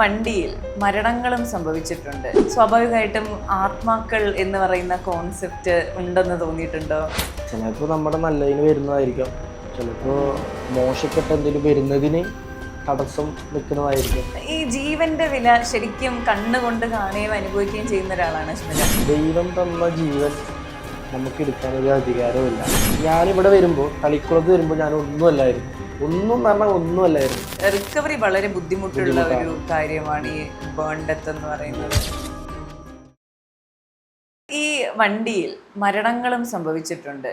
വണ്ടിയിൽ മരണങ്ങളും സംഭവിച്ചിട്ടുണ്ട്. സ്വാഭാവികമായിട്ടും ആത്മാക്കൾ എന്ന് പറയുന്ന കോൺസെപ്റ്റ് ഉണ്ടെന്ന് തോന്നിയിട്ടുണ്ടോ? ചിലപ്പോൾ നമ്മുടെ നല്ലതിന് വരുന്നതായിരിക്കാം, ചിലപ്പോൾ മോശപ്പെട്ട എന്തെങ്കിലും വരുന്നതിന് തടസ്സം നിൽക്കുന്നതായിരിക്കും. ഈ ജീവന്റെ വില ശരിക്കും കണ്ണുകൊണ്ട് കാണുകയും അനുഭവിക്കുകയും ചെയ്യുന്ന ഒരാളാണ് അശ്മിത. ദൈവം തന്ന ജീവൻ നമുക്ക് എടുക്കാനൊരു അധികാരമില്ല. ഞാനിവിടെ വരുമ്പോൾ, കളിക്കുളത്ത് വരുമ്പോൾ ഞാൻ ഒന്നുമല്ലായിരുന്നു. ഒന്നും പറഞ്ഞാൽ ഒന്നുമല്ലായിരുന്നു. റിക്കവറി വളരെ ബുദ്ധിമുട്ടുള്ള ഒരു കാര്യമാണ് ഈ ബേൺ ഡെത്ത് എന്ന് പറയുന്നത്. ഈ വണ്ടിയിൽ മരണങ്ങളും സംഭവിച്ചിട്ടുണ്ട്.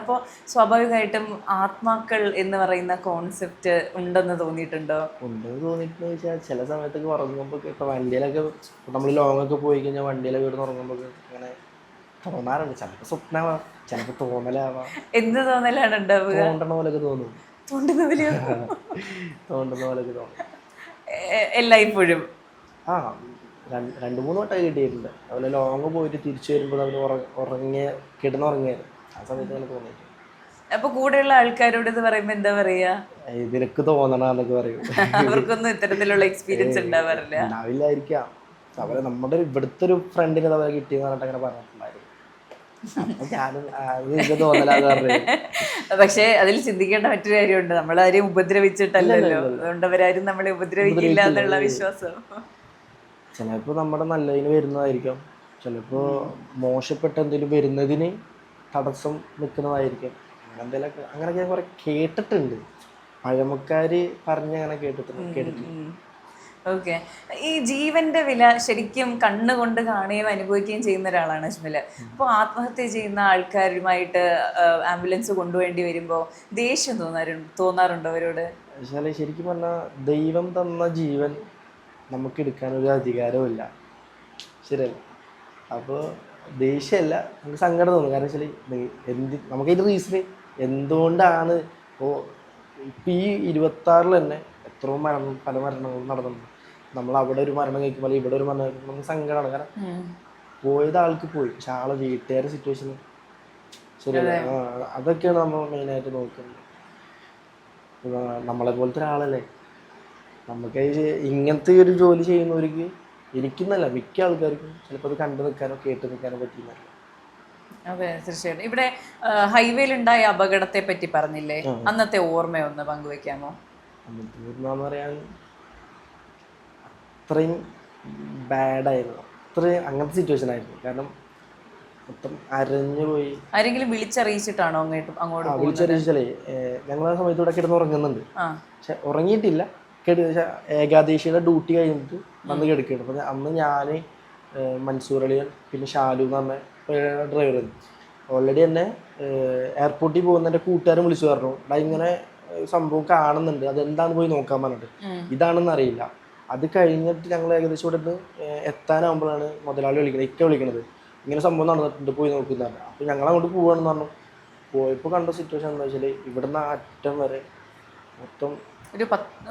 അപ്പോൾ സ്വാഭാവികമായിട്ടും ആത്മാക്കൾ എന്ന് പറയുന്ന കോൺസെപ്റ്റ് ഉണ്ടെന്ന് തോന്നിയിട്ടുണ്ടോ? ഉണ്ടെന്ന് തോന്നിയിട്ടെന്ന് വെച്ചാൽ ചില സമയത്തൊക്കെ ഉറങ്ങുമ്പോൾ, ഇപ്പോൾ വണ്ടിയിലൊക്കെ നമ്മൾ ലോങ്ങൊക്കെ പോയി കഴിഞ്ഞാൽ വണ്ടിയിലൊക്കെ വീട് ഉറങ്ങുമ്പോൾ അങ്ങനെ തോന്നാറുണ്ട്. ചിലപ്പോൾ സ്വപ്നമാവാം, ചിലപ്പോൾ തോന്നലാവാം. എന്ത് തോന്നലാണ് ഉണ്ടാവുക? തോണ്ടണ പോലൊക്കെ തോന്നും. തോണ്ടുന്ന പോലൊക്കെ തോന്നും എല്ലായ്പ്പോഴും. ആ 2-3 വട്ടമൊക്കെ കിട്ടിയിട്ടുണ്ട്. അതുപോലെ ലോങ് പോയിട്ട് തിരിച്ചു വരുമ്പോൾ അവർ കിടന്നുറങ്ങിയത് ആ സമയത്ത് അങ്ങനെ തോന്നിയിട്ടുണ്ട്. അപ്പൊ കൂടെയുള്ള ആൾക്കാരോട് ഇത് പറയുമ്പോ എന്താ പറയാ? ഇതിനൊക്കെ തോന്നണമെന്നൊക്കെ പറയും. അവർക്കൊന്നും ഇത്തരത്തിലുള്ള എക്സ്പീരിയൻസ് ഉണ്ടാവാറില്ല. ഉണ്ടാവില്ലായിരിക്കാം. അതുപോലെ നമ്മുടെ ഇവിടുത്തെ ഒരു ഫ്രണ്ടിന് അതുപോലെ കിട്ടിയെന്ന് പറഞ്ഞിട്ട് അങ്ങനെ പറഞ്ഞിട്ടുണ്ടായിരുന്നു. അപ്പൊ ഞാനും എനിക്ക് തോന്നലാന്ന് പറഞ്ഞു. പക്ഷെ അതിൽ ചിന്തിക്കേണ്ട മറ്റൊരു കാര്യമുണ്ട്, നമ്മളാരെയും ഉപദ്രവിച്ചിട്ടല്ലല്ലോ, അതുകൊണ്ട് അവരാരും നമ്മളെ ഉപദ്രവിക്കില്ല എന്നുള്ള വിശ്വാസം. ചിലപ്പോൾ നമ്മുടെ നല്ലതിന് വരുന്നതായിരിക്കാം, ചിലപ്പോൾ മോശപ്പെട്ട എന്തെങ്കിലും വരുന്നതിന് തടസ്സം നിൽക്കുന്നതായിരിക്കും. അങ്ങനെയൊക്കെ ഞാൻ കുറെ കേട്ടിട്ടുണ്ട്. പഴമക്കാർ അങ്ങനെ കേട്ടിട്ടുണ്ട്. ഓക്കെ. ഈ ജീവന്റെ വില ശരിക്കും കണ്ണുകൊണ്ട് കാണുകയും അനുഭവിക്കുകയും ചെയ്യുന്ന ഒരാളാണ് അജ്മൽ. അപ്പോൾ ആത്മഹത്യ ചെയ്യുന്ന ആൾക്കാരുമായിട്ട് ആംബുലൻസ് കൊണ്ടുപോകേണ്ടി വരുമ്പോൾ ദേഷ്യം തോന്നാറുണ്ടോ അവരോട്? ശരിക്കും പറഞ്ഞാൽ ദൈവം തന്ന ജീവൻ നമുക്ക് എടുക്കാനൊരു അധികാരമില്ല. ശരിയല്ല? അപ്പോൾ ദേഷ്യമല്ല, നമുക്ക് സങ്കടം തോന്നും. കാരണം വെച്ചാൽ നമുക്കതിൻ്റെ റീസണ് എന്തുകൊണ്ടാണ്. ഇപ്പോൾ ഈ 26 തന്നെ എത്രയോ പല മരണങ്ങളും നടന്നിട്ടുണ്ട്. നമ്മൾ അവിടെ ഒരു മരണം കഴിക്കുമ്പോൾ ഇവിടെ ഒരു മരണം കഴിക്കുമ്പോൾ നമുക്ക് സങ്കടമാണ്. കാരണം പോയത് ആൾക്ക് പോയി, പക്ഷെ ആളെ വീട്ടുകാരുടെ സിറ്റുവേഷൻ ശരിയല്ല. അതൊക്കെയാണ് നമ്മൾ മെയിനായിട്ട് നോക്കുന്നത്. നമ്മളെ പോലത്തെ ഒരാളല്ലേ, നമുക്ക് ഇങ്ങനത്തെ ഒരു ജോലി ചെയ്യുന്നവർക്ക്, എനിക്കെന്നല്ല മിക്ക ആൾക്കാർക്കും ചിലപ്പോൾ അത് കണ്ടു നിൽക്കാനോ കേട്ട് നിൽക്കാനോ പറ്റില്ല. അതെ, തീർച്ചയായിട്ടും. ഇവിടെ ഹൈവേയിലുണ്ടായ അപകടത്തെ പറ്റി പറഞ്ഞില്ലേ, അന്നത്തെ ഓർമ്മയൊന്ന് പങ്കുവെക്കാമോ? അന്നത്തെ ഓർമ്മ എന്ന് പറയാൻ അത്രയും ബാഡായിരുന്നു, അത്രയും അങ്ങനത്തെ സിറ്റുവേഷൻ ആയിരുന്നു. കാരണം മൊത്തം അരഞ്ഞു പോയി. ആരെങ്കിലും വിളിച്ചറിയിച്ചിട്ടാണോ അങ്ങോട്ട്? വിളിച്ചറിയിച്ചാലേ ഞങ്ങൾ ആ സമയത്ത് ഇവിടെ കിടന്ന് ഉറങ്ങുന്നുണ്ട്. പക്ഷെ ഉറങ്ങിയിട്ടില്ല, ഏകാദശിയുടെ ഡ്യൂട്ടി കഴിഞ്ഞിട്ട് വന്ന് കിടക്കുകയാണ്. അപ്പം അന്ന് ഞാൻ, മൻസൂർ അലിയൻ, പിന്നെ ഷാലു എന്ന് പറഞ്ഞ ഡ്രൈവറായിരുന്നു. ഓൾറെഡി തന്നെ എയർപോർട്ടിൽ പോകുന്ന എൻ്റെ കൂട്ടുകാരൻ വിളിച്ചു പറഞ്ഞു, ഇങ്ങനെ സംഭവം കാണുന്നുണ്ട്, അതെന്താണെന്ന് പോയി നോക്കാൻ പറഞ്ഞിട്ട്. ഇതാണെന്ന് അറിയില്ല. അത് കഴിഞ്ഞിട്ട് ഞങ്ങൾ ഏകദേശം ഇവിടെ നിന്ന് എത്താനാകുമ്പോഴാണ് മുതലാളി വിളിക്കണത്, ഇങ്ങനെ സംഭവം നടന്നിട്ടുണ്ട്, പോയി നോക്കുന്നതാണ്. അപ്പോൾ ഞങ്ങൾ അങ്ങോട്ട് പോവുകയാണെന്ന് പറഞ്ഞു. പോയപ്പോൾ കണ്ട സിറ്റുവേഷൻ എന്താ വെച്ചാൽ ഇവിടുന്ന് അറ്റം വരെ മൊത്തം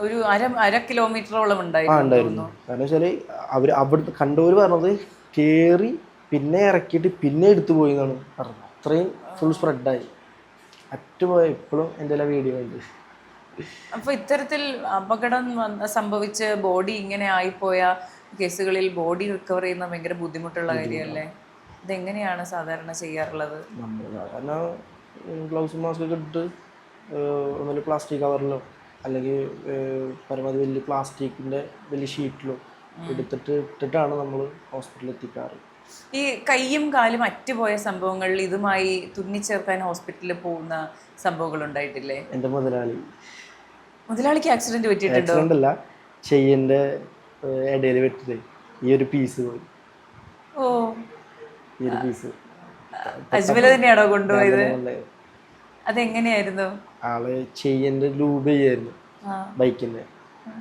ഒരു അര കിലോമീറ്ററോളം ഉണ്ടായിരുന്നു. കാരണം വെച്ചാല് അവിടെ കണ്ടവര് പറഞ്ഞത് കേറി പിന്നെ ഇറക്കിയിട്ട് പിന്നെ എടുത്തു പോയി എന്നാണ് പറഞ്ഞത്. അത്രയും ഫുൾ സ്പ്രെഡായി അറ്റുപോയ. ഇപ്പോഴും എൻ്റെ വീഡിയോ ഉണ്ട്. അപ്പൊ ഇത്തരത്തിൽ അപകടം സംഭവിച്ച് ബോഡി ഇങ്ങനെ ആയിപ്പോയ കേസുകളിൽ ബോഡി റിക്കവർ ചെയ്യുന്ന ഭയങ്കര ബുദ്ധിമുട്ടുള്ള കാര്യമല്ലേ? ഇതെങ്ങനെയാണ് സാധാരണ ചെയ്യാറുള്ളത്? നമ്മൾ സാധാരണ ഗ്ലൗസ് മാസ്ക് ഒക്കെ ഇട്ട് ഒന്നൊരു പ്ലാസ്റ്റിക് കവറിലോ അല്ലെങ്കിൽ പരമാവധി വലിയ പ്ലാസ്റ്റിക്കിൻ്റെ വലിയ ഷീറ്റിലോ ഇട്ടിട്ടാണ് നമ്മൾ ഹോസ്പിറ്റലിൽ എത്തിക്കാറ്. ഈ കൈയും കാലും അറ്റുപോയ സംഭവങ്ങളിൽ ഇതുമായി തുന്നിച്ചേർക്കാൻ ഹോസ്പിറ്റലിൽ പോകുന്ന സംഭവങ്ങൾ ഉണ്ടായിട്ടില്ലേ? എൻ്റെ മുതലാളിക്ക് ആക്സിഡന്റ് പറ്റിയിട്ടുണ്ടോ? ആക്സിഡന്റ് അല്ല, ചെയിൻ്റെ ഇടയിൽ വെട്ടിട്ട് ഈ ഒരു പീസ് പോയി. ഓ, ഈ ഒരു പീസ് അജ്മൽ തന്നെയാണോ കൊണ്ടുപോയത്? അതെങ്ങനെയായിരുന്നു? ആള് ചെയിൻ്റെ ലൂബ് ചെയ്യായിരുന്നു ബൈക്കിൻ്റെ.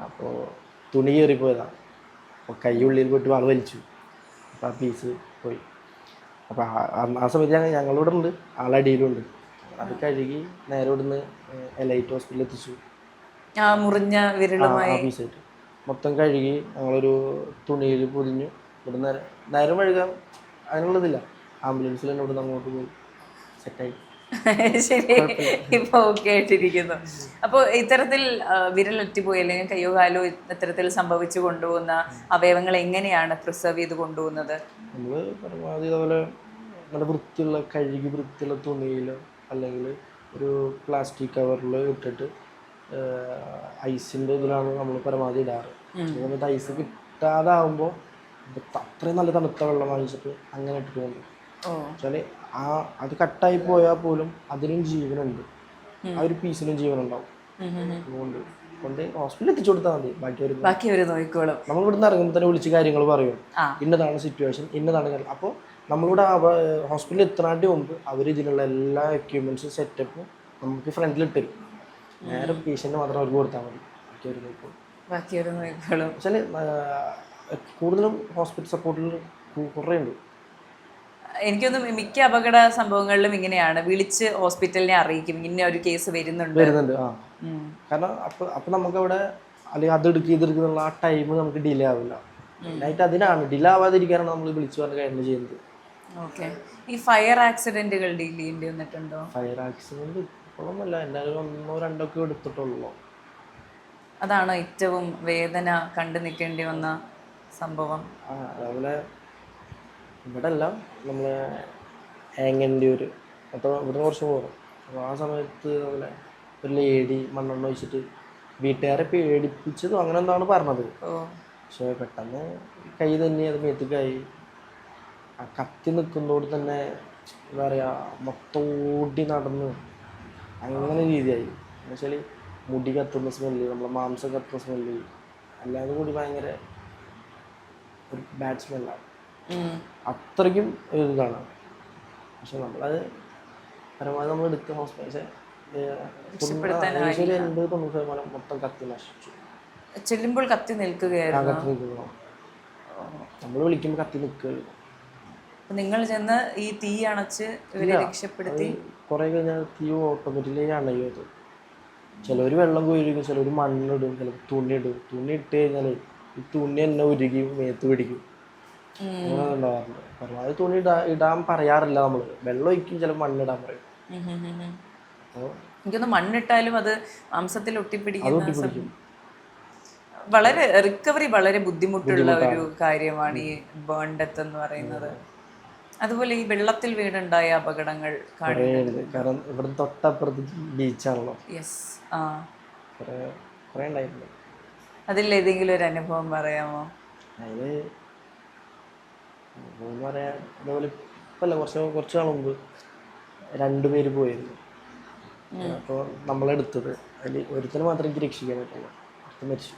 അപ്പോൾ തുണി കയറിപ്പോയതാണ്. അപ്പോൾ കൈ ഉള്ളിൽ പോയിട്ട് ആൾ വലിച്ചു. അപ്പോൾ ആ പീസ് പോയി. അപ്പോൾ ആ സമയത്ത് ഞങ്ങളിവിടെ ഉണ്ട്, ആളടിയിലുണ്ട്. അത് കഴുകി നേരെ ഇവിടുന്ന് എലൈറ്റ് ഹോസ്പിറ്റലിൽ എത്തിച്ചു. മുറിഞ്ഞ വിരലുമായി പീസായിട്ട് മൊത്തം കഴുകി ഞങ്ങളൊരു തുണിയിൽ പൊതിഞ്ഞു. ഇവിടുന്ന് നേരം കഴുകാൻ അതിനുള്ളതില്ല, ആംബുലൻസിൽ തന്നെ ഇവിടുന്ന് അങ്ങോട്ട് പോയി സെറ്റായി. ശരി, ഇപ്പൊ ഓക്കെ ആയിട്ടിരിക്കുന്നു. അപ്പോൾ ഇത്തരത്തിൽ വിരലറ്റുപോയി അല്ലെങ്കിൽ കയ്യോ കാലോ ഇത്തരത്തിൽ സംഭവിച്ചു കൊണ്ടുപോകുന്ന അവയവങ്ങൾ എങ്ങനെയാണ് പ്രിസർവ് ചെയ്ത് കൊണ്ടുപോകുന്നത്? നമ്മൾ പരമാവധി അതുപോലെ നല്ല വൃത്തിയുള്ള കഴുകി വൃത്തിയുള്ള തുണിയിലോ അല്ലെങ്കിൽ ഒരു പ്ലാസ്റ്റിക് കവറിൽ ഇട്ടിട്ട് ഐസിൻ്റെ ഇതിലാണ് നമ്മൾ പരമാവധി ഇടാറ്. സമയത്ത് ഐസ് കിട്ടാതാവുമ്പോൾ അത്രയും നല്ല തണുത്ത വെള്ളം വാങ്ങിച്ചിട്ട് അങ്ങനെ ഇട്ടിട്ട് കൊണ്ട് വെച്ചാൽ അത് കട്ടായി പോയാൽ പോലും അതിനും ജീവനുണ്ട്, ആ ഒരു പീസിനും ജീവനുണ്ടാവും. അതുകൊണ്ട് കൊണ്ട് ഹോസ്പിറ്റലിൽ എത്തിച്ചു കൊടുത്താൽ മതി, ബാക്കി അവർ നോക്കിക്കോളും. നമ്മൾ ഇവിടുന്ന് ഇറങ്ങുമ്പോൾ തന്നെ വിളിച്ച് കാര്യങ്ങൾ പറയും, ഇന്നതാണ് സിറ്റുവേഷൻ, ഇന്നതാണ് കാര്യം. അപ്പോൾ നമ്മളിവിടെ ഹോസ്പിറ്റലിൽ എത്തനാട്ടി മുമ്പ് അവർ ഇതിനുള്ള എല്ലാ എക്യുപ്മെൻറ്റ്സും സെറ്റപ്പും നമുക്ക് ഫ്രണ്ടിൽ ഇട്ടുതരും. നേരെ പേഷ്യൻറ്റ് മാത്രം അവർക്ക് കൊടുത്താൽ മതി, ബാക്കി അവർ നോക്കിക്കോളും. വെച്ചാൽ കൂടുതലും ഹോസ്പിറ്റൽ സപ്പോർട്ടിൽ കുറേ ഉണ്ട്. എനിക്കൊന്നും മിക്ക അപകട സംഭവങ്ങളിലും ഇങ്ങനെയാണ്, വിളിച്ച് ഹോസ്പിറ്റലിനെ അറിയിക്കും ഇങ്ങനെ ഒരു കേസ് വരുന്നുണ്ട്. കാരണം അപ്പൊ നമുക്കവിടെ അല്ലെങ്കിൽ അത് ഇതെടുക്കുന്നുള്ള ആ ടൈം നമുക്ക് ഡിലേ ആവില്ല. നൈറ്റ് അതിനാണ് ഡിലേ ആവാതിരിക്കാനാണ് നമ്മൾ വിളിച്ചു പറഞ്ഞ കാര്യങ്ങൾ ചെയ്യുന്നത്. ഓക്കെ. ഈ ഫയർ ആക്സിഡന്റുകൾ ഡീൽ ചെയ്യേണ്ടി വന്നിട്ടുണ്ടോ? ഫയർ ആക്സിഡന്റ് ഇപ്പോഴൊന്നുമല്ല, എന്തായാലും 1-2 ഒക്കെ എടുത്തിട്ടുള്ളൂ. അതാണ് ഏറ്റവും വേദന കണ്ടു നിൽക്കേണ്ടി വന്ന സംഭവം. അതുപോലെ ഇവിടെ എല്ലാം നമ്മളെ ഏങ്ങൻ്റെ അപ്പോൾ ഇവിടുന്ന് കുറച്ച് പോകും. അപ്പോൾ ആ സമയത്ത് അതുപോലെ ഒരു ലേഡി മണ്ണെണ്ണ ഒഴിച്ചിട്ട് വീട്ടുകാരെ പേടിപ്പിച്ചതും അങ്ങനെ എന്താണ് പറഞ്ഞത്. പക്ഷെ പെട്ടെന്ന് കൈ തന്നെ അത് മേത്തേക്കായി. ആ കത്തി നിൽക്കുന്നതോട് തന്നെ എന്താ പറയുക, മൊത്തം ഓടി നടന്ന് അങ്ങനെ രീതിയായി. എന്നുവെച്ചാൽ മുടി കത്തുന്ന സ്മെല്ല്, നമ്മളെ മാംസം കത്തുന്ന സ്മെല്ല്, അല്ലാതെ കൂടി ഭയങ്കര ഒരു ബാഡ് സ്മെല്ലാണ്. അത്രയ്ക്കും ഇതാണ്. പക്ഷെ നമ്മളത് പരമാവധി നമ്മൾ എടുത്ത ഹോസ്പിറ്റൽ 80-90% മൊത്തം കത്തി നശിച്ചു. ചെല്ലുമ്പോൾ കത്തി നിൽക്കുകയായിരുന്നു. നമ്മൾ വിളിക്കുമ്പോൾ കത്തി നിൽക്കുകയുള്ളൂ. നിങ്ങൾ ചെന്ന് ഈ തീ അണച്ച് ഇവരെ രക്ഷപ്പെടുത്തി. കുറെ കഴിഞ്ഞാൽ തീ ഓട്ടോമാറ്റിക്കലി അണയും. ചിലവർ വെള്ളം കോരിക്കും, ചിലവർ മണ്ണിടും, ചിലർ തുണി ഇടും. തുണി ഇട്ട് കഴിഞ്ഞാൽ ഈ തുണി തന്നെ ഉരുകി മേത്ത് പിടിക്കും. അങ്ങനെ ഉണ്ടാവാറുണ്ട്. പരമാവധി തുണി ഇടാൻ പറയാറില്ല നമ്മൾ, വെള്ളം ഒഴിക്കും, ചിലപ്പോൾ മണ്ണിടാൻ പറയും. എനിക്കൊന്ന് മണ്ണിട്ടാലും അത് മാംസത്തിൽ ഒട്ടിപ്പിടിക്കും. വളരെ റിക്കവറി വളരെ ബുദ്ധിമുട്ടുള്ള ഒരു കാര്യമാണ് ഈ ബേൺ ഡെത്ത് എന്ന് പറയുന്നത്. അതുപോലെ ഈ വെള്ളത്തിൽ വീടുണ്ടായ അപകടങ്ങൾ കാരണം ഇവിടെ തൊട്ടപ്പുറത്ത് ബീച്ചാണല്ലോ. യെസ്. അതിൽ ഏതെങ്കിലും ഒരു അനുഭവം പറയാമോ? അതില് പറയാൻ അതുപോലെ ഇപ്പല്ല, കുറച്ച് നാൾ മുമ്പ് 2 പേര് പോയിരുന്നു. അപ്പോൾ നമ്മളെടുത്തത് അതിൽ ഒരുത്തനെ മാത്രമേ എനിക്ക് രക്ഷിക്കാൻ പറ്റുള്ളൂ, അടുത്ത് മരിച്ചു.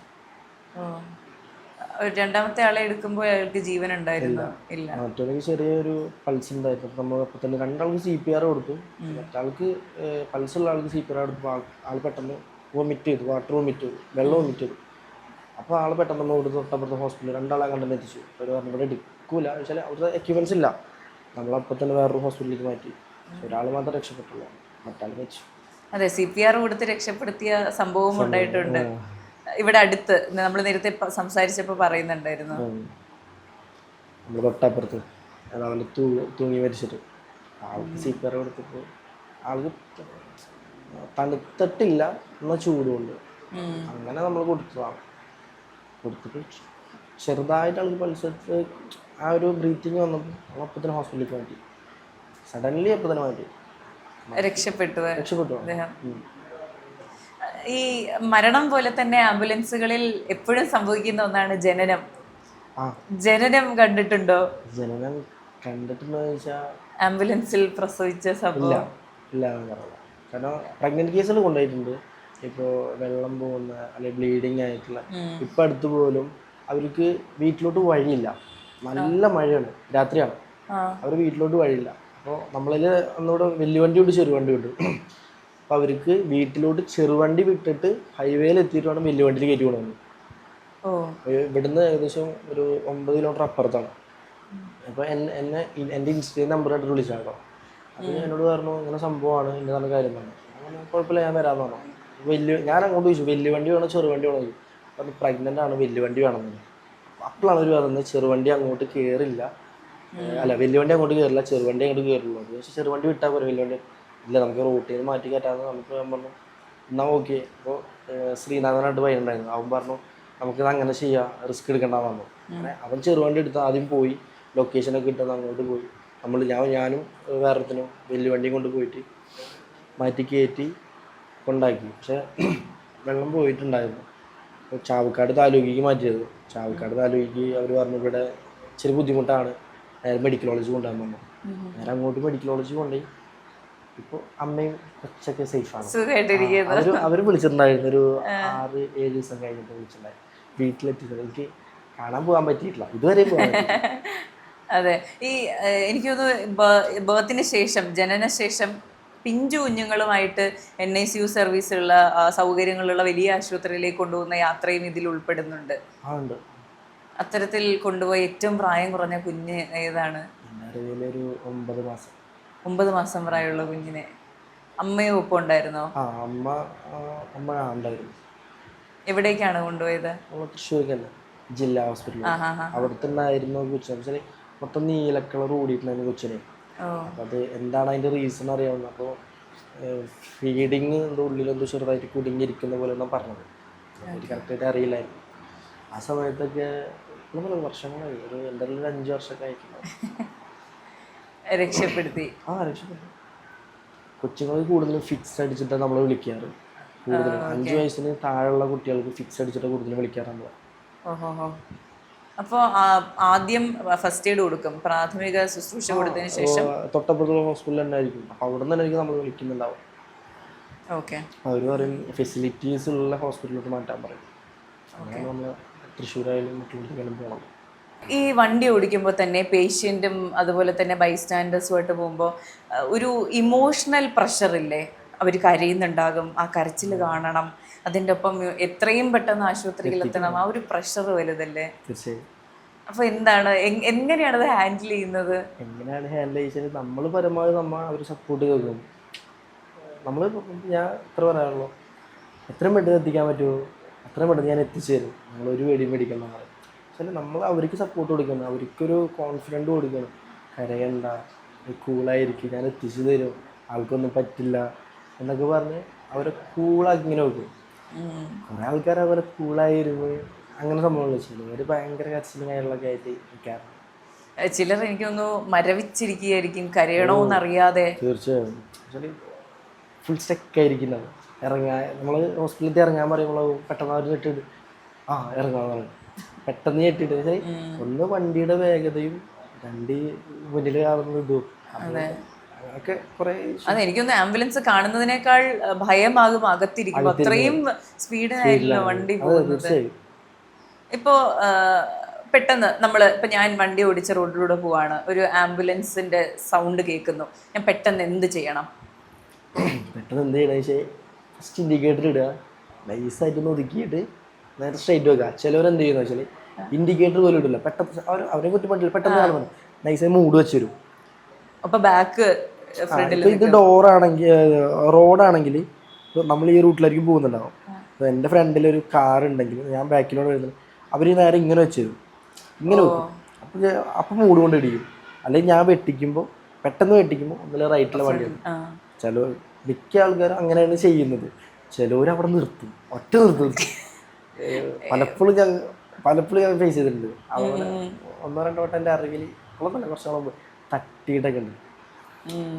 രണ്ടാമത്തെ ആളെ എടുക്കുമ്പോൾ അയാൾക്ക് ജീവൻ ഉണ്ടായിരുന്നു? ഇല്ല. മറ്റൊരാൾക്ക് ചെറിയൊരു പൾസ് ഉണ്ടായിരുന്നു. അപ്പോൾ നമ്മൾ അപ്പോൾ തന്നെ 2 ആൾക്ക് CPR കൊടുത്തു. മറ്റാൾക്ക് പൾസുള്ള ആൾക്ക് CPR കൊടുത്തപ്പോൾ ആൾ പെട്ടെന്ന് വൊമിറ്റ് ചെയ്തു, വാട്ടർ വൊമിറ്റ് ചെയ്തു, വെള്ളം വൊമിറ്റ് ചെയ്തു. അപ്പോൾ ആൾ പെട്ടെന്ന് നമ്മൾ ഇവിടെ തൊട്ടപ്പുറത്തെ ഹോസ്പിറ്റലിൽ 2 ആളെ കണ്ടെന്ന് എത്തിച്ചു. അവർ പറഞ്ഞു ഇവിടെ എടുക്കൂല, വെച്ചാൽ അവിടുത്തെ എക്യുപ്മെൻറ്റ്സ് ഇല്ല. നമ്മളപ്പോൾ തന്നെ വേറൊരു ഹോസ്പിറ്റലിലേക്ക് മാറ്റി. ഒരാൾ മാത്രം രക്ഷപ്പെട്ടുള്ളൂ, മറ്റാൾ വെച്ചു. അതെ, CPR കൊടുത്ത് രക്ഷപ്പെടുത്തിയ സംഭവം ഉണ്ടായിട്ടുണ്ട് ഇവിടെ അടുത്ത്. നമ്മൾ നേരത്തെ സംസാരിച്ചപ്പോൾ പറയുന്നുണ്ടായിരുന്നു. നമ്മൾ തൊട്ടപ്പുറത്ത് അതവൻ്റെ തൂങ്ങി മരിച്ചിട്ട് ആൾക്ക് CPR കൊടുത്തപ്പോൾ ആൾക്ക് തണുത്തിട്ടില്ല എന്നാൽ ചൂടുകൊണ്ട് അങ്ങനെ നമ്മൾ കൊടുത്തതാണ്. കൊടുത്തിട്ട് ചെറുതായിട്ട് ആൾക്ക് പൾസെടുത്ത് ആ ഒരു ബ്രീത്തിങ് വന്നപ്പോൾ നമ്മൾ അപ്പം തന്നെ ഹോസ്പിറ്റലിലേക്ക് മാറ്റി. സഡൻലി അപ്പം തന്നെ മാറ്റി, രക്ഷപ്പെട്ടു അദ്ദേഹം. ഈ മരണം പോലെ തന്നെ ആംബുലൻസുകളിൽ എപ്പോഴും സംഭവിക്കുന്ന ഒന്നാണ് ജനനം. ജനനം കണ്ടിട്ടുണ്ടോ? ജനനം കണ്ടിട്ടുണ്ടോ ചോദിച്ചാൽ ആംബുലൻസിൽ പ്രസവിച്ച സംഭവം ഇല്ല. കാരണം പ്രഗ്നന്റ് കേസുകൾ കൊണ്ടുപോയിട്ടുണ്ട്. ഇപ്പോൾ വെള്ളം പോകുന്ന അല്ലെങ്കിൽ ബ്ലീഡിങ് ആയിട്ടുള്ള. ഇപ്പം അടുത്ത് പോലും അവർക്ക് വീട്ടിലോട്ട് വഴിയില്ല, നല്ല മഴയാണ്, രാത്രിയാണ്, അവർ വീട്ടിലോട്ട് വഴിയില്ല. അപ്പോൾ നമ്മളിൽ ഒന്നുകൂടെ വലിയ വണ്ടി ഉണ്ട്, ചെറുവണ്ടി ഉണ്ട്. അപ്പോൾ അവർക്ക് വീട്ടിലോട്ട് ചെറുവണ്ടി വിട്ടിട്ട് ഹൈവേയിൽ എത്തിയിട്ട് വേണം വലിയ വണ്ടിയിൽ കയറ്റി കൊണ്ടുവന്നു. ഇവിടുന്ന് ഏകദേശം ഒരു 9 കിലോമീറ്റർ അപ്പുറത്താണ്. അപ്പോൾ എൻ്റെ ഇൻസ്റ്റയിൽ നമ്പർ ആയിട്ട് വിളിച്ചാട്ടോ. അപ്പോൾ എന്നോട് പറഞ്ഞു ഇങ്ങനെ സംഭവമാണ്, എൻ്റെ നല്ല കാര്യം പറഞ്ഞു. അങ്ങനെ കുഴപ്പമില്ല, ഞാൻ വരാമെന്ന് പറഞ്ഞു. ഞാൻ അങ്ങോട്ട് ചോദിച്ചു വലിയ വണ്ടി വേണോ ചെറുവണ്ടി വേണോ ചോദിച്ചു. പറഞ്ഞു പ്രഗ്നൻ്റ് ആണ്, വലിയ വണ്ടി വേണമെന്ന്. അപ്പോഴാണ് അവർ പറയുന്നത് ചെറുവണ്ടി അങ്ങോട്ട് കയറില്ല, അല്ല വലിയ വണ്ടി അങ്ങോട്ട് കയറില്ല, ചെറുവണ്ടി അങ്ങോട്ട് കയറുള്ളൂ. പക്ഷേ ചെറുവണ്ടി വിട്ടാൽ പോലെ വലിയ വണ്ടി. ഇല്ല നമുക്ക് റൂട്ടിൽ നിന്ന് മാറ്റി കയറ്റാമെന്ന് നമുക്ക് ഞാൻ പറഞ്ഞു എന്നാൽ ഓക്കെ. അപ്പോൾ ശ്രീനാഥനായിട്ട് പയ്യനുണ്ടായിരുന്നു, അവൻ പറഞ്ഞു നമുക്കിത് അങ്ങനെ ചെയ്യാം, റിസ്ക് എടുക്കണ്ടെന്ന് പറഞ്ഞു. അങ്ങനെ അവൻ ചെറുവണ്ടി എടുത്ത് ആദ്യം പോയി ലൊക്കേഷനൊക്കെ ഇട്ടെന്ന് അങ്ങോട്ട് പോയി. ഞാനും വേറൊരുത്തനും വലിയ വണ്ടിയും കൊണ്ട് പോയിട്ട് മാറ്റി കയറ്റി കൊണ്ടാക്കി. പക്ഷേ വെള്ളം പോയിട്ടുണ്ടായിരുന്നു. അപ്പോൾ ചാവക്കാട് താലൂക്കിലേക്ക് മാറ്റിയത്. ചാവക്കാട് താലൂക്കിലേക്ക് അവർ പറഞ്ഞു ഇവിടെ ഇച്ചിരി ബുദ്ധിമുട്ടാണ്, നേരെ മെഡിക്കൽ കോളേജ് കൊണ്ടുപോകാൻ പറഞ്ഞു. നേരെ അങ്ങോട്ട് മെഡിക്കൽ കോളേജ് കൊണ്ടുപോയി. ഇപ്പോൾ അമ്മയും കൊച്ചൊക്കെ സേഫാണ്. അവർ വിളിച്ചിട്ടുണ്ടായിരുന്നു ഒരു 6-7 ദിവസം കഴിഞ്ഞിട്ട് വിളിച്ചിട്ടുണ്ടായിരുന്നു. വീട്ടിലെത്തിയത് എനിക്ക് കാണാൻ പോകാൻ പറ്റിയിട്ടില്ല, ഇതുവരെ പോകാൻ പറ്റിയിട്ടില്ല. അതെ, ഈ എനിക്ക് തോന്നുന്നു ബർത്തിന് ശേഷം, ജനനശേഷം പിഞ്ചു കുഞ്ഞുങ്ങളുമായിട്ട് NICU സർവീസുള്ള സൗകര്യങ്ങളുള്ള വലിയ ആശുപത്രിയിലേക്ക് കൊണ്ടുപോകുന്ന യാത്രയും ഇതിൽ ഉൾപ്പെടുന്നുണ്ട്. അത്തരത്തിൽ കൊണ്ടുപോയി ഏറ്റവും പ്രായം കുറഞ്ഞ കുഞ്ഞ് ഏതാണ്? ഒരു 9 മാസം. 9 മാസം പ്രായമുള്ള കുഞ്ഞിനെ അമ്മയും ഒപ്പം ഉണ്ടായിരുന്നോ? അമ്മ ഉണ്ടായിരുന്നു. എവിടേക്കാണ് കൊണ്ടുപോയത്? തൃശ്ശൂർക്കല്ല, ജില്ലാ ഹോസ്പിറ്റൽ. അവിടെ തന്നെ ആയിരുന്നു കൊച്ചിനെ. മൊത്തം നീല കളർ ഓടിയിട്ടുണ്ടായിരുന്നു കൊച്ചിനെ. അപ്പം അത് എന്താണ് അതിൻ്റെ റീസൺ അറിയാവുന്നത്. അപ്പോൾ ഫീഡിങ് എന്തോ ഉള്ളിലെന്തോ ചെറുതായിട്ട് കുടുങ്ങിയിരിക്കുന്ന പോലെ എന്നാണ് പറഞ്ഞത്. എനിക്ക് കറക്റ്റായിട്ട് അറിയില്ലായിരുന്നു. ആ സമയത്തൊക്കെ വർഷങ്ങളായി, എൻ്റെ 5 വർഷമൊക്കെ ആയിട്ടുണ്ടാവും. രക്ഷപ്പെടുത്തി. രക്ഷപ്പെടുത്തി. കൊച്ചുങ്ങൾക്ക് കൂടുതലും ഫിക്സ് അടിച്ചിട്ടാണ് നമ്മൾ വിളിക്കാറ്. കൂടുതലും 5 വയസ്സിന് താഴെയുള്ള കുട്ടികൾക്ക് ഫിക്സ് അടിച്ചിട്ട് കൂടുതലും വിളിക്കാറുണ്ട്. അപ്പോൾ ആദ്യം ഫസ്റ്റ് എയ്ഡ് കൊടുക്കും, പ്രാഥമിക ശുശ്രൂഷ കൊടുത്തതിന് ശേഷം തൊട്ടപ്പുറത്തുള്ള ഹോസ്പിറ്റലിൽ തന്നെ ആയിരിക്കും. അപ്പോൾ അവിടെ നിന്ന് തന്നെ നമ്മൾ വിളിക്കുന്നുണ്ടാവും. അവർ പറയും ഫെസിലിറ്റീസ് ഉള്ള ഹോസ്പിറ്റലിലോട്ട് മാറ്റാൻ പറയും. അങ്ങനെ നമ്മൾ തൃശ്ശൂരായാലും മറ്റുള്ളവർക്കെല്ലാം പോകണം. ഈ വണ്ടി ഓടിക്കുമ്പോൾ തന്നെ പേഷ്യൻറ്റും അതുപോലെ തന്നെ ബൈസ്റ്റാൻഡേഴ്സുമായിട്ട് പോകുമ്പോൾ ഒരു ഇമോഷണൽ പ്രഷറില്ലേ? അവർ കരയുന്നുണ്ടാകും, ആ കരച്ചിൽ കാണണം, അതിൻ്റെ ഒപ്പം എത്രയും പെട്ടെന്ന് ആശുപത്രിയിൽ എത്തണം, ആ ഒരു പ്രഷർ വലുതല്ലേ? തീർച്ചയായും. അപ്പോൾ എന്താണ്, എങ്ങനെയാണത് ഹാൻഡിൽ ചെയ്യുന്നത്? എങ്ങനെയാണ് ഹാൻഡിൽ ചെയ്യുന്നത്? നമ്മൾ പരമാവധി അവർ സപ്പോർട്ട് കേൾക്കും. ഞാൻ എത്ര പറയാനുള്ളൂ, എത്രയും പെട്ടെന്ന് എത്തിക്കാൻ പറ്റുമോ അത്രയും പെട്ടെന്ന് ഞാൻ എത്തിച്ചു തരും. നമ്മളൊരു പേടിയും പേടിക്കണം എന്ന് പറയും. പക്ഷേ നമ്മൾ അവർക്ക് സപ്പോർട്ട് കൊടുക്കണം, അവർക്കൊരു കോൺഫിഡൻറ്റ് കൊടുക്കണം. കരയണ്ട, കൂളായിരിക്കും, ഞാൻ എത്തിച്ചു തരും, ആൾക്കൊന്നും പറ്റില്ല എന്നൊക്കെ പറഞ്ഞ് അവരെ കൂളാക്കി ഇങ്ങനെ വെക്കും. കുറേ ആൾക്കാർ അവരെ കൂളായിരുന്നു അങ്ങനെ സംഭവങ്ങൾ വെച്ചിട്ടുണ്ട്. അവർ ഭയങ്കര കരച്ചിലും കാര്യങ്ങളൊക്കെ ആയിട്ട് നിൽക്കാറുണ്ട്. ചിലർ എനിക്കൊന്നു മരവിച്ചിരിക്കുകയായിരിക്കും, കരയണമെന്നറിയാതെ. തീർച്ചയായും. ആക്ച്വലി ഫുൾ സ്റ്റക്കായിരിക്കുന്നത്. നമ്മൾ ഹോസ്പിറ്റലിൽ ഇറങ്ങാൻ പറയുമ്പോൾ പെട്ടെന്ന് അവർ ഞെട്ടിട്ട് ഇറങ്ങാന്ന് പറയും. പെട്ടെന്ന് ഞെട്ടിട്ട് ഒന്ന് വണ്ടിയുടെ വേഗതയും, വണ്ടി മുന്നിൽ കാണുന്ന ഇതും അങ്ങനെയൊക്കെ കുറേ. അതെ, എനിക്കൊന്ന് ആംബുലൻസ് കാണുന്നതിനേക്കാൾ ഭയമാകും അകത്തിരിക്കും, അത്രയും സ്പീഡിലായിരിക്കും വണ്ടി പോകുന്നത്. ഇപ്പോൾ പെട്ടെന്ന് ഇപ്പം ഞാൻ വണ്ടി ഓടിച്ച റോഡിലൂടെ പോവാണ്, ഒരു ആംബുലൻസിൻ്റെ സൗണ്ട് കേൾക്കുന്നു, ഞാൻ പെട്ടെന്ന് എന്ത് ചെയ്യണം? പെട്ടെന്ന് എന്ത് ചെയ്യണം വെച്ചാൽ ഫസ്റ്റ് ഇൻഡിക്കേറ്റർ ഇടുക, നൈസായിട്ടൊന്ന് ഒതുക്കിയിട്ട് നേരെ സ്ട്രൈറ്റ് വെക്കുക. ചിലവരെന്ത് ചെയ്യുന്ന വെച്ചാൽ ഇൻഡിക്കേറ്റർ പോലും ഇടില്ല, പെട്ടെന്ന് അവരെ കുറ്റി പറ്റില്ല, പെട്ടെന്ന് കാണുന്നത് നൈസായി മൂഡ് വെച്ച് തരും. അപ്പോൾ ബാക്ക് ഇത് ഡോറാണെങ്കിൽ റോഡാണെങ്കിൽ നമ്മൾ ഈ റൂട്ടിലായിരിക്കും പോകുന്നുണ്ടാവും. അപ്പോൾ എൻ്റെ ഫ്രണ്ടിലൊരു കാർ ഉണ്ടെങ്കിൽ ഞാൻ ബാക്കിലോട്ട് വരുന്നത്, അവർ നേരെ ഇങ്ങനെ വെച്ച് തരും, ഇങ്ങനെ വെക്കും. അപ്പം മൂഡ് കൊണ്ട് ഇടിക്കും. അല്ലെങ്കിൽ ഞാൻ പെട്ടെന്ന് വെട്ടിക്കുമ്പോൾ ഒന്നിലെ റൈറ്റിലെ വണ്ടിയാണ്. മിക്ക ആൾക്കാരും അങ്ങനെയാണ് ചെയ്യുന്നത്. ചിലവർ അവിടെ നിർത്തും, ഒറ്റ നിർത്തും. പലപ്പോഴും ഞാൻ ഫേസ് ചെയ്തിട്ടുണ്ട്. അതുപോലെ 1-2 വട്ടം എൻ്റെ അറിവിൽ ഉള്ള കുറച്ച് മുമ്പ് തട്ടിയിട്ടൊക്കെ ഉണ്ട്.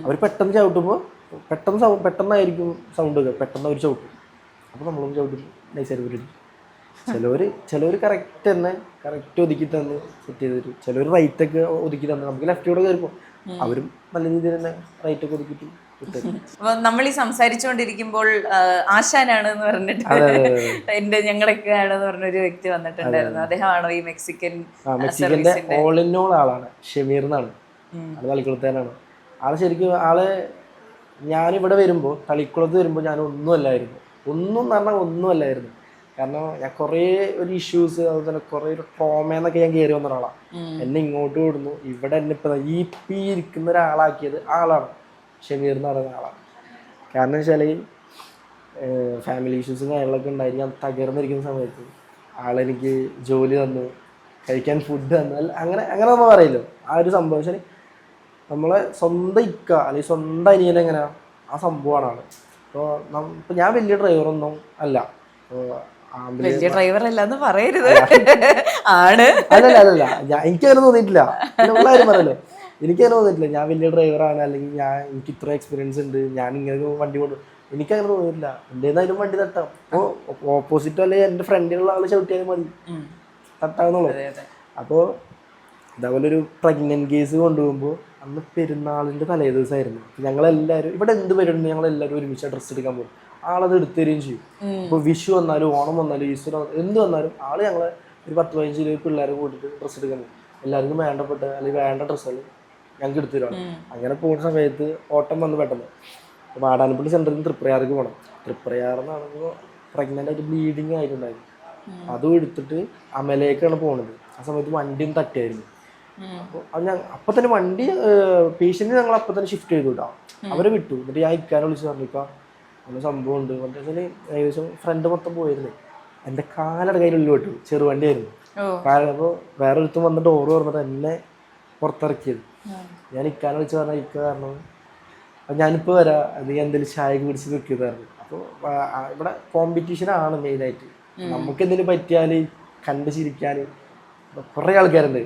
അവർ പെട്ടെന്ന് ചവിട്ടുമ്പോൾ പെട്ടെന്നായിരിക്കും സൗണ്ട് വെക്കുക, പെട്ടെന്ന് അവർ ചവിട്ടും. അപ്പോൾ നമ്മളും ചവിട്ടും നൈസായിട്ട് വരും. ചിലവർ കറക്റ്റ് ഒതുക്കി തന്ന് സെറ്റ് ചെയ്ത് തരും. ചിലവർ റൈറ്റൊക്കെ ഒതുക്കി തന്ന് നമുക്ക് ലെഫ്റ്റിലൂടെ കയറിപ്പോൾ അവരും നല്ല രീതിയിൽ തന്നെ റൈറ്റൊക്കെ ഒതുക്കിയിട്ട് വിട്ടു. നമ്മൾ ഈ സംസാരിച്ചുകൊണ്ടിരിക്കുമ്പോൾ ആശാനാണ് എന്ന് പറഞ്ഞിട്ട് ഞങ്ങളൊക്കെ ആണെന്ന് പറഞ്ഞൊരു വ്യക്തി വന്നിട്ടുണ്ടായിരുന്നു. അദ്ദേഹമാണോ ഈ മെക്സിക്കൻ്റെ ഓൾ ഇൻ ഓൾ ആളാണ്? ഷമീർ എന്നാണ്. അത് തളിക്കുളത്തേനാണ് ആള്. ശരിക്കും ഞാനിവിടെ വരുമ്പോൾ, തളിക്കുളത്ത് വരുമ്പോൾ ഞാൻ ഒന്നുമല്ലായിരുന്നു. കാരണം ഞാൻ കുറേ ഒരു ഇഷ്യൂസ്, അതുപോലെ തന്നെ കുറേ ഒരു ട്രോമയെന്നൊക്കെ ഞാൻ കയറി വന്ന ഒരാളാണ്. എന്നെ ഇങ്ങോട്ട് വിടുന്നു, ഇവിടെ എന്നെ ഇപ്പം ഈ ഇരിക്കുന്ന ഒരാളാക്കിയത് ആളാണ്, ഷമീർ എന്ന് പറയുന്ന ആളാണ്. കാരണം വെച്ചാൽ ഫാമിലി ഇഷ്യൂസും കാര്യങ്ങളൊക്കെ ഉണ്ടായി ഞാൻ തകർന്നിരിക്കുന്ന സമയത്ത് ആളെനിക്ക് ജോലി തന്നു, കഴിക്കാൻ ഫുഡ് തന്നു. അങ്ങനെ നമ്മൾ പറയില്ലോ, ആ ഒരു സംഭവം വെച്ചാൽ നമ്മളെ സ്വന്തം അല്ലെങ്കിൽ സ്വന്തം അനിയനെങ്ങനെയാണ് ആ സംഭവമാണ് ആള്. ഇപ്പോൾ ഞാൻ വലിയ ഡ്രൈവറൊന്നും അല്ല. വലിയ ഡ്രൈവർ അല്ലാന്ന് പറയരുത്. ആണ്. അല്ലല്ല എനിക്കങ്ങനെ തോന്നിയിട്ടില്ല. ഉള്ള കാര്യം പറയല്ലോ, എനിക്കങ്ങനെ തോന്നിയിട്ടില്ല ഞാൻ വലിയ ഡ്രൈവറാണ് അല്ലെങ്കിൽ എനിക്ക് ഇത്ര എക്സ്പീരിയൻസ് ഉണ്ട്, ഞാൻ ഇങ്ങനെ വണ്ടി കൊണ്ട്, എനിക്കങ്ങനെ തോന്നിയിട്ടില്ല. എന്തേലും വണ്ടി തട്ടാം. അപ്പോൾ ഓപ്പോസിറ്റോ അല്ലെങ്കിൽ എൻ്റെ ഫ്രണ്ടിലുള്ള ആൾ ചവിട്ടിയാലും മതി, തട്ടാമെന്നുള്ളത്. അപ്പോൾ അതേപോലെ ഒരു പ്രഗ്നന്റ് കേസ് കൊണ്ടുപോകുമ്പോൾ അന്ന് പെരുന്നാളിൻ്റെ തലേ ദിവസമായിരുന്നു. ഞങ്ങളെല്ലാവരും ഇവിടെ എന്ത് പരിപാടി ഞങ്ങളെല്ലാവരും ഒരുമിച്ച് ഡ്രസ്സ് എടുക്കാൻ പോകും. ആളത് എടുത്തു തരികയും ചെയ്യും. ഇപ്പോൾ വിഷു വന്നാലും ഓണം വന്നാലും ഈസ്റ്റർ എന്ത് വന്നാലും ആള് ഞങ്ങളെ ഒരു 10-15 പിള്ളേരെ കൂട്ടിയിട്ട് ഡ്രസ്സ് എടുക്കാൻ പോകും. എല്ലാവർക്കും വേണ്ടപ്പെട്ട അല്ലെങ്കിൽ വേണ്ട ഡ്രസ്സുകൾ ഞങ്ങൾക്ക് എടുത്തു തരുവാണ്. അങ്ങനെ പോകുന്ന സമയത്ത് ഓട്ടം വന്ന് പെട്ടെന്ന് വാടാനപ്പള്ളി സെൻറ്ററിൽ നിന്ന് തൃപ്രയാർക്ക് പോകണം. തൃപ്രയാറെന്നാണെങ്കിൽ പ്രഗ്നൻ്റ് ആയിട്ട് ബ്ലീഡിങ് ആയിട്ടുണ്ടായിരുന്നു. അതും എടുത്തിട്ട് അമലേക്കാണ് പോകുന്നത്. ആ സമയത്ത് വണ്ടിയും തട്ടിയായിരുന്നു. അപ്പോൾ അത് അപ്പം തന്നെ വണ്ടി പേഷ്യൻറ്റ് ഞങ്ങൾ അപ്പം തന്നെ ഷിഫ്റ്റ് ചെയ്തു കേട്ടോ. അവരെ വിട്ടു. എന്നിട്ട് ഞാൻ ഇക്കാനെ വിളിച്ച് പറഞ്ഞിപ്പോൾ അങ്ങനെ സംഭവം ഉണ്ട്. മറ്റേ ഏകദേശം ഫ്രണ്ട് മൊത്തം പോയിരുന്നേ. എൻ്റെ കാലയുടെ കയ്യിലുള്ളിൽ വിട്ടു. ചെറുവണ്ടിയായിരുന്നു. അപ്പോൾ വേറെ ഒരുത്തും വന്ന് ഡോറ് തുറന്നിട്ട് എന്നെ പുറത്തിറക്കിയത്. ഞാൻ ഇക്കാനെ വിളിച്ച് പറഞ്ഞാൽ ഇക്ക കാരണം അപ്പം ഞാനിപ്പോൾ വരാം, അത് എന്തെങ്കിലും ചായ കുടിച്ച് നിൽക്കുന്നതായിരുന്നു. അപ്പോൾ ഇവിടെ കോമ്പറ്റീഷനാണ് മെയിനായിട്ട്. നമുക്ക് എന്തെങ്കിലും പറ്റിയാൽ കണ്ട് ചിരിക്കാൻ കുറേ ആൾക്കാരുണ്ട്.